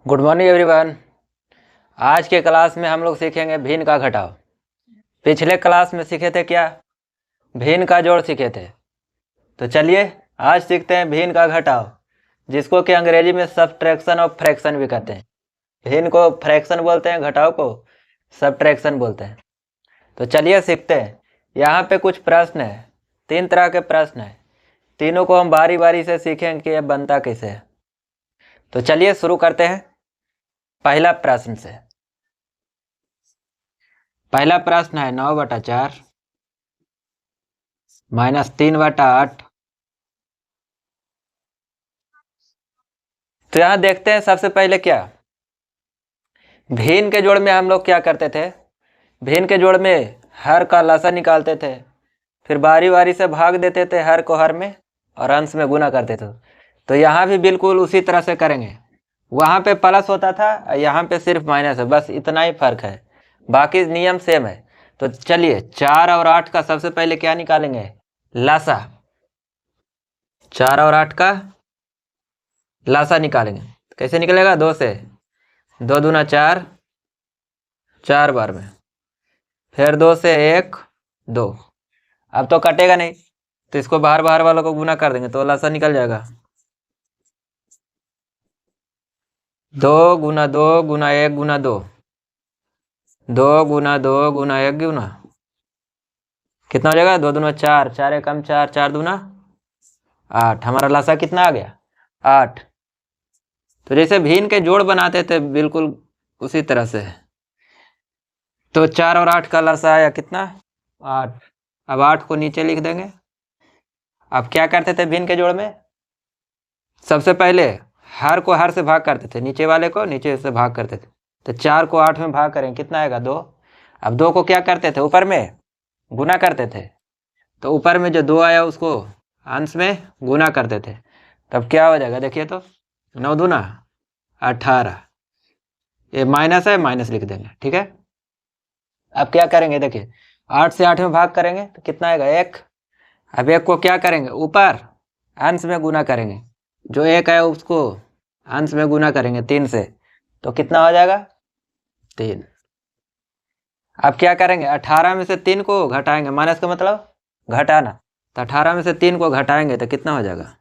Good morning everyone. आज के class में हम लोग सीखेंगे भिन्न का घटाव। पिछले क्लास में सीखे थे क्या? भिन्न का जोड़ सीखे थे। तो चलिए आज सीखते हैं भिन्न का घटाव, जिसको कि अंग्रेजी में सब्ट्रैक्शन और फ्रैक्शन भी कहते हैं। भिन्न को फ्रैक्शन बोलते हैं, घटाव को सब्ट्रैक्शन बोलते हैं। तो चलिए सीखते हैं। यहाँ पे कुछ प्रश्न है, 3 तरह के प्रश्न हैं। तीनों को हम बारी बारी से सीखेंगे कि यह बनता कैसे है। तो चलिए शुरू करते हैं पहला प्रश्न से। पहला प्रश्न है 9/4 -3/8। तो यहाँ देखते हैं सबसे पहले क्या भिन्न के जोड़ में हम लोग क्या करते थे। भिन्न के जोड़ में हर का लसा निकालते थे, फिर बारी बारी से भाग देते थे हर को हर में और अंश में गुना करते थे। तो यहाँ भी बिल्कुल उसी तरह से करेंगे। वहाँ पे प्लस होता था, यहाँ पे सिर्फ माइनस है, बस इतना ही फर्क है, बाकी नियम सेम है। तो चलिए 4 और 8 का सबसे पहले क्या निकालेंगे? लासा। 4 और 8 का लासा निकालेंगे। कैसे निकलेगा? 2 से 2 दूना 4, 4 बार में, फिर 2 से 1 2। अब तो कटेगा नहीं, तो इसको बाहर बाहर वालों को गुना कर देंगे तो लासा निकल जाएगा। 2 गुना 2 गुना 1 गुना 2, 2 गुना 2 गुना 1 गुना कितना हो जाएगा? 2 दूना 4, 4 1 कम 4, 4 दूना 8। हमारा लासा कितना आ गया? 8। तो जैसे भिन्न के जोड़ बनाते थे बिल्कुल उसी तरह से है। तो 4 और 8 का लासा आया कितना? 8। अब 8 को नीचे लिख देंगे। अब क्या करते थे भिन्न के जोड़ में? सबसे पहले हर को हर से भाग करते थे, नीचे वाले को नीचे से भाग करते थे। तो 4 को 8 में भाग करेंगे, कितना आएगा? 2। अब 2 को क्या करते थे? ऊपर में गुना करते थे। तो ऊपर में जो 2 आया उसको अंश में गुना करते थे, तब क्या हो जाएगा? देखिए तो 9 दूना 18। ये माइनस है, माइनस लिख देंगे, ठीक है। अब क्या करेंगे? देखिए 8 से 8 में भाग करेंगे तो कितना आएगा? 1। अब 1 को क्या करेंगे? ऊपर अंश में गुना करेंगे, जो 1 आया उसको अंश में गुना करेंगे 3 से, तो कितना हो जाएगा? 3। अब क्या करेंगे? 18 में से 3 को घटाएंगे, माइनस का मतलब घटाना। तो 18 में से 3 को घटाएंगे तो कितना हो जाएगा?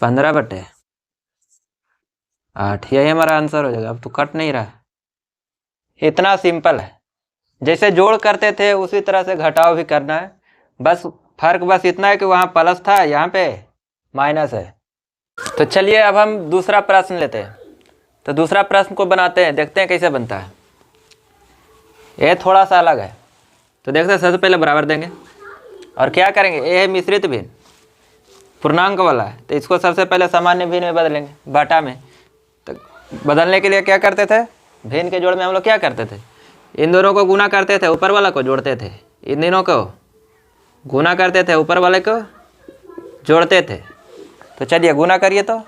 15/8। यही हमारा आंसर हो जाएगा। अब तो कट नहीं रहा। इतना सिंपल है। जैसे जोड़ करते थे उसी तरह से घटाव भी करना है। बस फर्क बस इतना है कि वहाँ प्लस था, यहाँ पे माइनस है। तो चलिए अब हम दूसरा प्रश्न लेते हैं। तो दूसरा प्रश्न को बनाते हैं, देखते हैं कैसे बनता है। ये थोड़ा सा अलग है। तो देखते हैं, सबसे पहले बराबर देंगे और क्या करेंगे? ये है मिश्रित भिन्न, पूर्णांक वाला है, तो इसको सबसे पहले सामान्य भिन्न में बदलेंगे, बाटा में। तो बदलने के लिए क्या करते थे? भिन्न के जोड़ में हम लोग क्या करते थे? इन दोनों को गुना करते थे, ऊपर वाला को जोड़ते थे। इन दोनों को गुना करते थे, ऊपर वाले को जोड़ते थे। तो चलिए गुना करिए। तो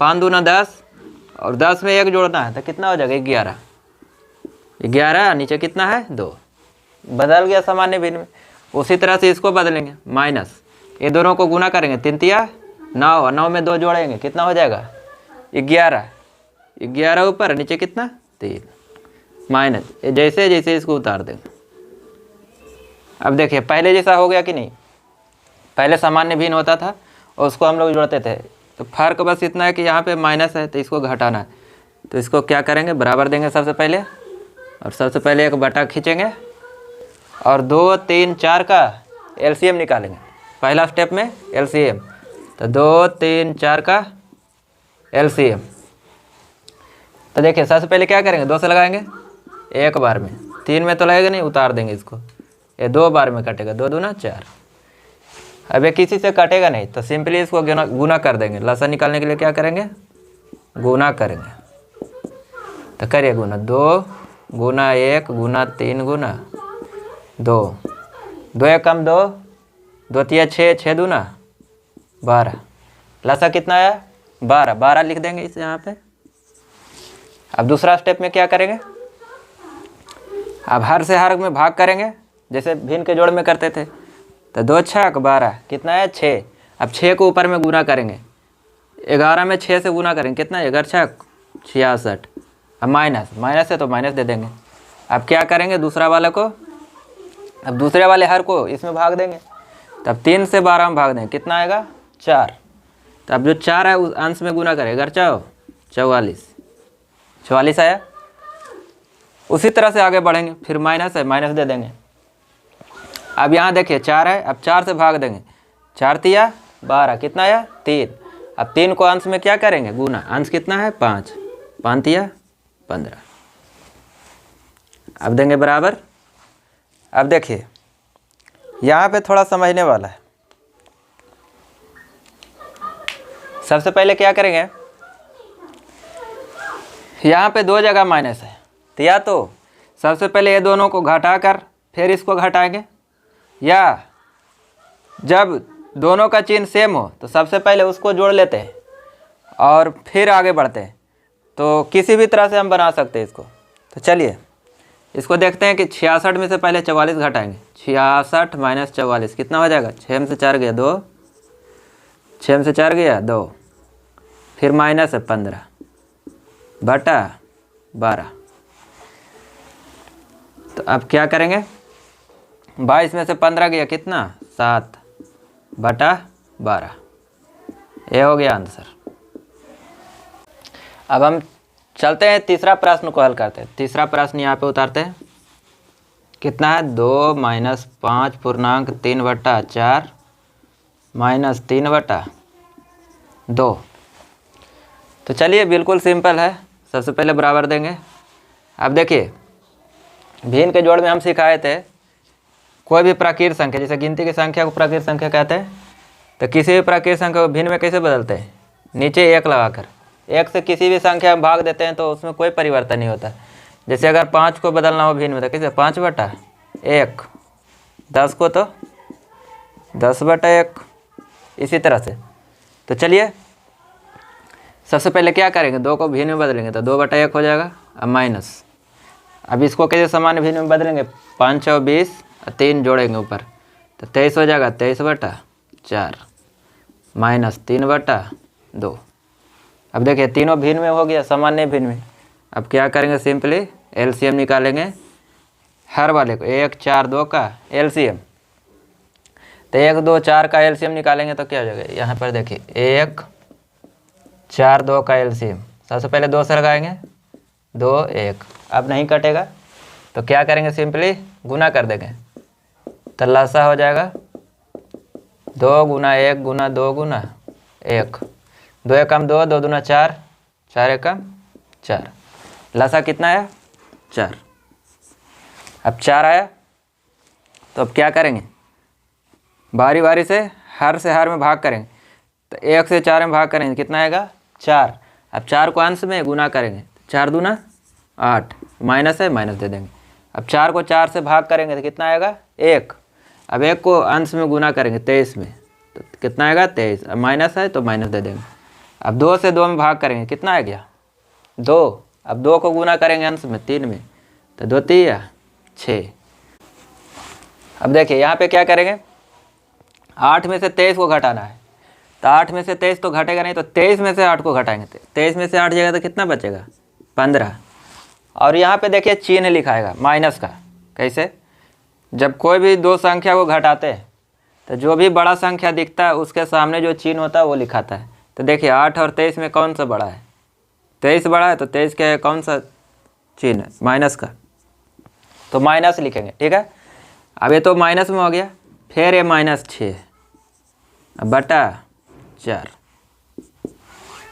5 दूना 10 और 10 में 1 जोड़ना है तो कितना हो जाएगा? 11। 11 नीचे कितना है? 2। बदल गया सामान्य भिन्न में। उसी तरह से इसको बदलेंगे, माइनस। ये दोनों को गुना करेंगे, 3 तिया 9 और 9 में 2 जोड़ेंगे, कितना हो जाएगा? 11। 11 ऊपर, नीचे कितना? 3 माइनस। जैसे जैसे इसको उतार देंगे। अब देखिए पहले जैसा हो गया कि नहीं? पहले सामान्य भिन्न होता था और उसको हम लोग जोड़ते थे। तो फर्क बस इतना है कि यहाँ पे माइनस है तो इसको घटाना है। तो इसको क्या करेंगे? बराबर देंगे सबसे पहले, और सबसे पहले एक बटा खींचेंगे और 2 3 4 का एलसीएम निकालेंगे। पहला स्टेप में एलसीएम, तो 2 3 4 का एलसीएम। तो देखिए सबसे पहले क्या करेंगे? 2 से लगाएंगे 1 बार में, 3 में तो लगेगा नहीं, उतार देंगे इसको। ये 2 बार में कटेगा, 2 दूना 4। अब ये किसी से कटेगा नहीं तो सिंपली इसको गुना कर देंगे। लसा निकालने के लिए क्या करेंगे? गुना करेंगे। तो करिए गुना, 2 गुना 1 गुना 3 गुना 2, 2 1 कम 2, 2 तिया 6, 6 दूना 12। लसा कितना आया? 12। 12 लिख देंगे इस यहाँ पे। अब दूसरा स्टेप में क्या करेंगे? अब हर से हर में भाग करेंगे, जैसे भिन्न के जोड़ में करते थे। तो 2 छक 12, कितना है? 6। अब 6 को ऊपर में गुना करेंगे, 11 में 6 से गुना करेंगे, कितना? 11 छक 66। अब माइनस माइनस है तो माइनस दे देंगे। अब क्या करेंगे, दूसरा वाले को, अब दूसरे वाले हर को इसमें भाग देंगे। तब 3 से 12 में भाग देंगे, कितना आएगा 4। तो अब जो 4 है उस अंश में गुना करें, अगर चाहो 44 आया। उसी तरह से आगे बढ़ेंगे, फिर माइनस है माइनस दे देंगे। अब यहाँ देखिए 4 है, अब 4 से भाग देंगे, 4 तिया 12, कितना आया 3। अब 3 को अंश में क्या करेंगे, गुना, अंश कितना है 5, 5 तिया 15। अब देंगे बराबर। अब देखिए यहाँ पे थोड़ा समझने वाला है। सबसे पहले क्या करेंगे, यहाँ पे 2 जगह माइनस है, तो या तो सबसे पहले ये दोनों को घटा कर फिर इसको घटाएंगे, या जब दोनों का चिन्ह सेम हो तो सबसे पहले उसको जोड़ लेते हैं और फिर आगे बढ़ते हैं। तो किसी भी तरह से हम बना सकते हैं इसको। तो चलिए इसको देखते हैं कि 66 में से पहले 44 घटाएंगे। 66 माइनस 44 कितना हो जाएगा, 6 में से 4 गया 2, 6 में से 4 गया 2, फिर माइनस है 15 बटा 12। तो अब क्या करेंगे, 22 में से 15 गया कितना 7 बटा 12, ये हो गया आंसर। अब हम चलते हैं तीसरा प्रश्न को हल करते हैं। तीसरा प्रश्न यहाँ पे उतारते हैं, कितना है 2 माइनस 5 पूर्णांक 3 बटा 4 माइनस 3 बटा 2। तो चलिए बिल्कुल सिंपल है, सबसे पहले बराबर देंगे। अब देखिए भिन्न के जोड़ में हम सिखाए थे, कोई भी प्राकृत संख्या, जैसे गिनती की संख्या को प्राकृत संख्या कहते हैं, तो किसी भी प्राकृत संख्या को भिन्न में कैसे बदलते हैं, नीचे 1 लगाकर। 1 से किसी भी संख्या में भाग देते हैं तो उसमें कोई परिवर्तन नहीं होता। जैसे अगर 5 को बदलना हो भिन्न में तो कैसे, 5 बटा 1, 10 को तो 10 बटा 1, इसी तरह से। तो चलिए सबसे पहले क्या करेंगे, 2 को भिन्न में बदलेंगे तो 2 बटा 1 हो जाएगा। अब माइनस, अब इसको कैसे सामान्य भिन्न में बदलेंगे, 5 और 20 और 3 जोड़ेंगे ऊपर तो 23 हो जाएगा, 23 बटा 4 माइनस 3 बटा 2। अब देखिए तीनों भिन्न में हो गया, सामान्य भिन्न में। अब क्या करेंगे, सिंपली एलसीएम निकालेंगे हर वाले को, 1 4 2 का एलसीएम। तो 1 2 4 का एलसीएम निकालेंगे तो क्या हो जाएगा, यहाँ पर देखिए 1 4 2 का एलसीएम। सबसे पहले 2 से लगाएंगे, 2 1, अब नहीं कटेगा तो क्या करेंगे, सिंपली गुना कर देंगे तो लसा हो जाएगा 2 गुना 1 गुना 2 गुना 1, 2 एकम 2, 2 दूना 4, 4 एकम 4, लसा कितना है 4। अब 4 आया तो अब क्या करेंगे, बारी बारी से हर में भाग करेंगे। तो 1 से 4 में भाग करेंगे, कितना आएगा 4। अब 4 को अंश में गुना करेंगे, 4 दूना 8, माइनस है माइनस दे देंगे। अब 4 को 4 से भाग करेंगे तो कितना आएगा 1। अब 1 को अंश में गुना करेंगे 23 में तो कितना आएगा 23, अब माइनस है तो माइनस दे देंगे। अब 2 से 2 में भाग करेंगे, कितना आ गया 2। अब 2 को गुना करेंगे अंश में 3 में तो 2 3 6। अब देखिए यहाँ पे क्या करेंगे, 8 में से 23 को घटाना है, तो 8 में से 23 तो घटेगा नहीं, तो 23 में से 8 को घटाएंगे, 23 में से 8 जाएगा तो कितना बचेगा 15। और यहाँ पे देखिए चिन्ह लिखाएगा माइनस का। कैसे, जब कोई भी 2 संख्या को घटाते हैं तो जो भी बड़ा संख्या दिखता है उसके सामने जो चिन्ह होता है वो लिखाता है। तो देखिए 8 और 23 में कौन सा बड़ा है, 23 बड़ा है, तो 23 के कौन सा चिन्ह है, माइनस का, तो माइनस लिखेंगे। ठीक है, अब ये तो माइनस में हो गया, फिर ये -6 बटा 4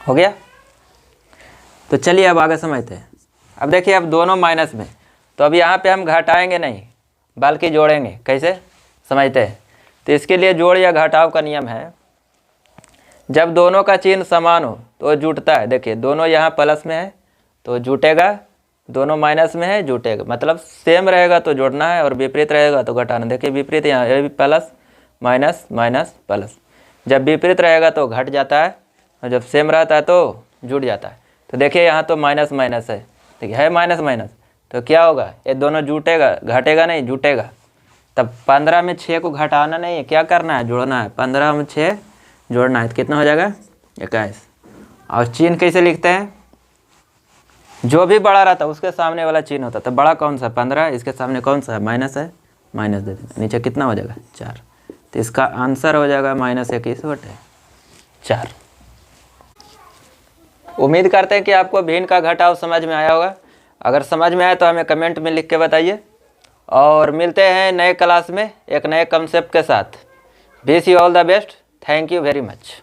हो गया। तो चलिए अब आगे समझते हैं। अब देखिए अब दोनों माइनस में, तो अब यहाँ पे हम घटाएंगे नहीं बल्कि जोड़ेंगे। कैसे समझते हैं, तो इसके लिए जोड़ या घटाव का नियम है, जब दोनों का चिन्ह समान हो तो जुटता है। देखिए दोनों यहाँ प्लस में है तो जुटेगा, दोनों माइनस में है जुटेगा, मतलब सेम रहेगा तो जोड़ना है और विपरीत रहेगा तो घटाना। देखिए विपरीत यहाँ ये भी प्लस माइनस माइनस प्लस, जब विपरीत रहेगा तो घट जाता है और जब सेम रहता है तो जुट जाता है। तो देखिए यहाँ तो माइनस माइनस है, देखिए है माइनस माइनस, तो क्या होगा, ये दोनों जुटेगा, घटेगा नहीं जुटेगा। तब 15 में 6 को घटाना नहीं है, क्या करना है, जोड़ना है। 15 में 6 जोड़ना है तो कितना हो जाएगा 21। और चिन्ह कैसे लिखते हैं, जो भी बड़ा रहता उसके सामने वाला चिन्ह होता। तो बड़ा कौन सा 15, इसके सामने कौन सा है माइनस है, माइनस दे देना। नीचे कितना हो जाएगा 4। तो इसका आंसर हो जाएगा -21/4। उम्मीद करते हैं कि आपको भिन्न का घटाव समझ में आया होगा। अगर समझ में आया तो हमें कमेंट में लिख के बताइए, और मिलते हैं नए क्लास में एक नए कंसेप्ट के साथ। Wish you all the best. Thank you very much.